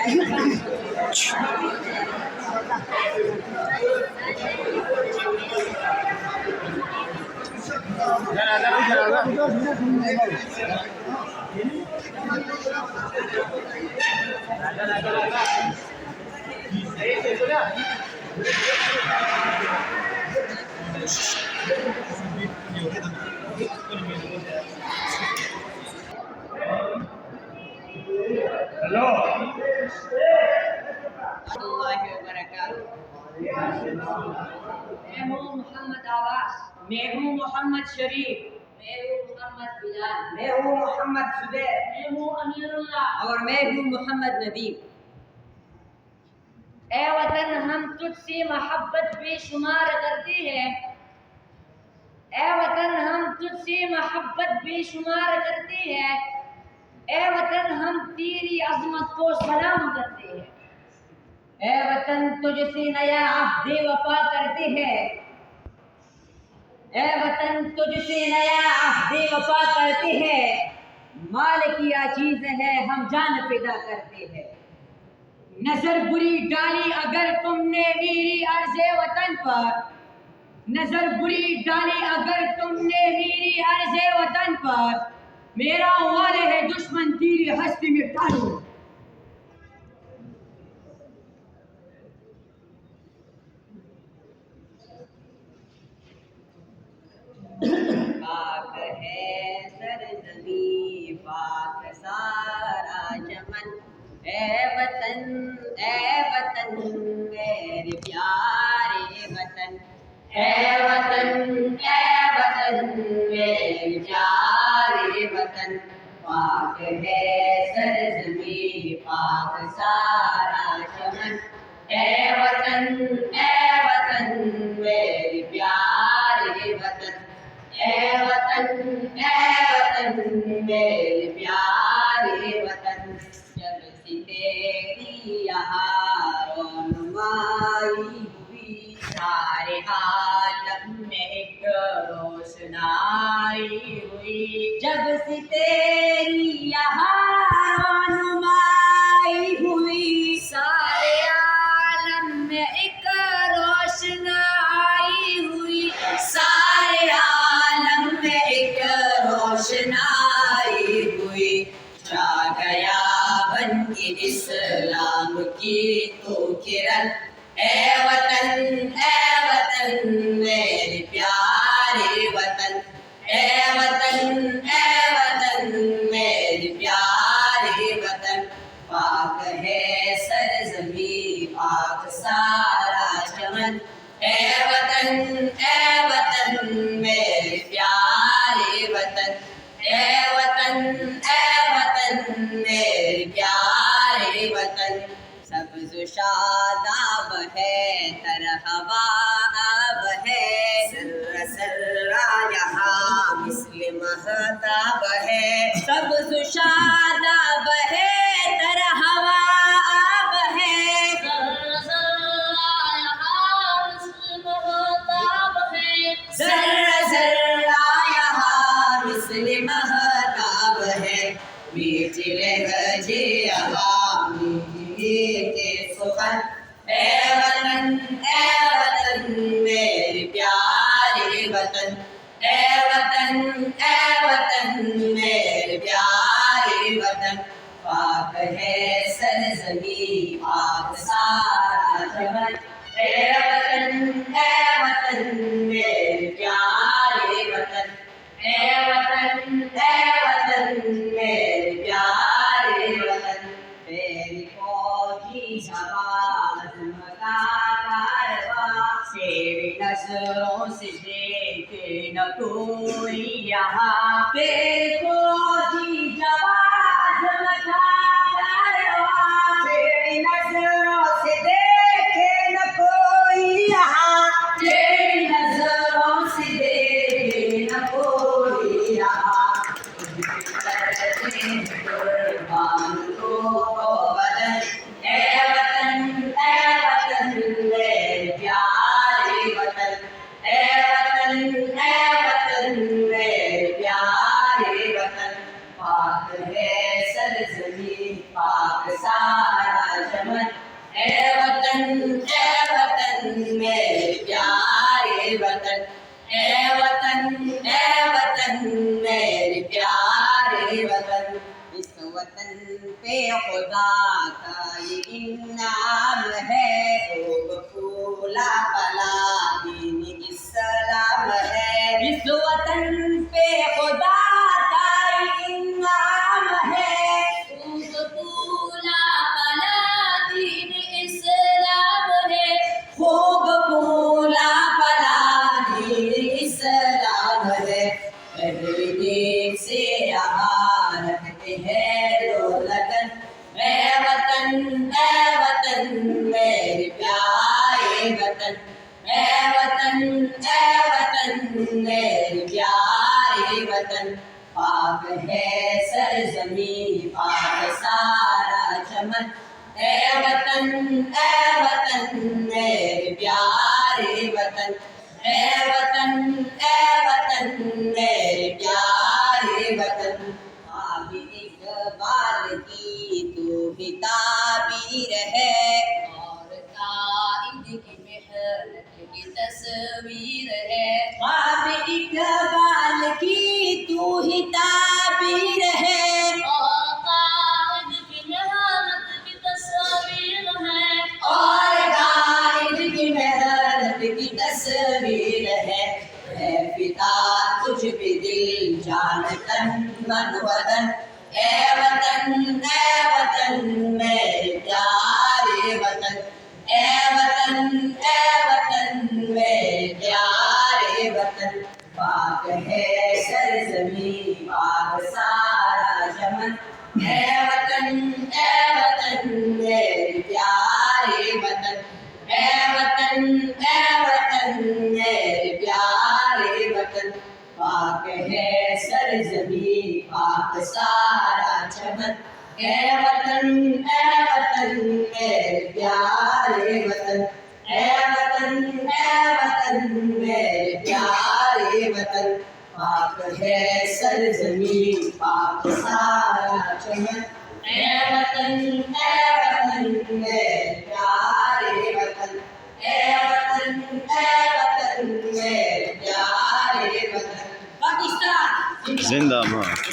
میں ہوں محمد عباس، میں ہوں محمد شریف، میں ہوں محمد بلال، میں ہوں محمد زبیر، میں ہوں امیر اللہ، اور میں ہوں محمد ندیم۔ اے وطن ہم تجھ سے محبت بے شمار کرتے ہیں، اے وطن ہم تجھ سے محبت بے شمار کرتے ہیں، اے وطن ہم تیری عظمت کو سلام کرتے ہیں، اے وطن تجھ سے نیا عہد وفا کرتے ہیں، اے وطن تجھ سے نیا عہد وفا کرتے ہیں، مال کیا چیز ہے ہم جان پیدا کرتے ہیں۔ نظر بری ڈالی اگر تم نے میری عرض وطن پر، نظر بری ڈالی اگر تم نے میری عرض وطن پر، میرا وعدہ ہے دشمن تیری ہستی میں ڈالو۔ پاک ہے سرزمین پاک سارا چمن، اے وطن میرے پیارے وطن، اے وطن میرے پیارے وطن، پاک ہے سرزمین پاک سارا چمن، اے وطن میرے پیارے وطن، اے وطن میرے پیارے وطن، جب سے تیری یہاں رونمائی ہوئی، سارے عالم میں ایک روشنائی ہوئی، جب سے تیری یہاں رونمائی ہوئی، سارے عالم میں ایک روشنائی ہوئی، سارے عالم میں ایک روشنائی ہوئی، چھا گیا بن کے اسلام کی تو کرن، اے وطن میرے پیارے وطن، اے وطن میرے پیارے وطن، پاک ہے سرزمین پاک سارا چمن، اے وطن میرے پیارے وطن، اے وطن میرے پیارے وطن، سبز و شاداب ہے تر ہوا آب ہے، سر یہاں مثل مہتاب ہے، سبز و شاداب ہے تر ہوا آب ہے، ذرہ یہاں مثل مہتاب ہے، میٹھے لہجے یہاں میٹھے سخن، اے وطن میرے پیارے وطن، اے وطن میرے پیارے وطن، پاک ہے سرزمین پاک سارا چمن، اے وطن میرے پیارے وطن، اے وطن میرے پیارے وطن، تیری فوجی جوان کا کارواں، تیری نظروں سے دیکھے نہ کوئی یہاں، تیری فوجی جوان کا کارواں، تیری نظروں سے دیکھے نہ کوئی یہاں، تیری نظروں سے دیکھے نہ کوئی یہاں، قربان کو بدن، اے وطن میرے پیارے وطن، اے وطن میرے پیارے وطن، پاک ہے سرزمین پاک سارا چمن، اے وطن میرے پیارے وطن، اے وطن میرے پیارے وطن، اس وطن پہ خدا کا یہ انعام ہے، خوب پھولا پلا دین اسلام ہے، اس وطن پہ خدا کا یہ انعام ہے، خوب پھولا پلا دین اسلام ہے، خوب پھولا پلا دین اسلام ہے، پہلے دن سے یہاں رکھتے ہیں لو لگن، اے وطن میرے پیارے وطن، اے وطن میرے پیارے وطن، پاک ہے سرزمین پاک سارا چمن، اے وطن میرے پیارے وطن، اے وطن میرے پیارے وطن، آب اقبال کی تو بھی تعبیر ہے، اور قائد کی محنت کی تصویر ہے، آب اقبال کی تو ہی تعبیر ہے، اور قائد کی محنت کی تصویر ہے، اور قائد کی محنت کی تصویر ہے، اے پتا تجھ پہ دل جان تن من وطن، اے وطن میرے پیارے وطن، اے وطن میرے پیارے وطن، پاک ہے سرزمین پاک سارا چمن، اے وطن میرے پیارے وطن، اے وطن میرے پیارے وطن، پاک ہے سرزمین پاک سارا چمن، اے وطن میرے پیارے وطن، اے وطن میرے پیارے وطن، پاک ہے سرزمین پاک سارا چمن، اے وطن میرے پیارے وطن، اے وطن میرے پیارے وطن، پاکستان زندہ باد۔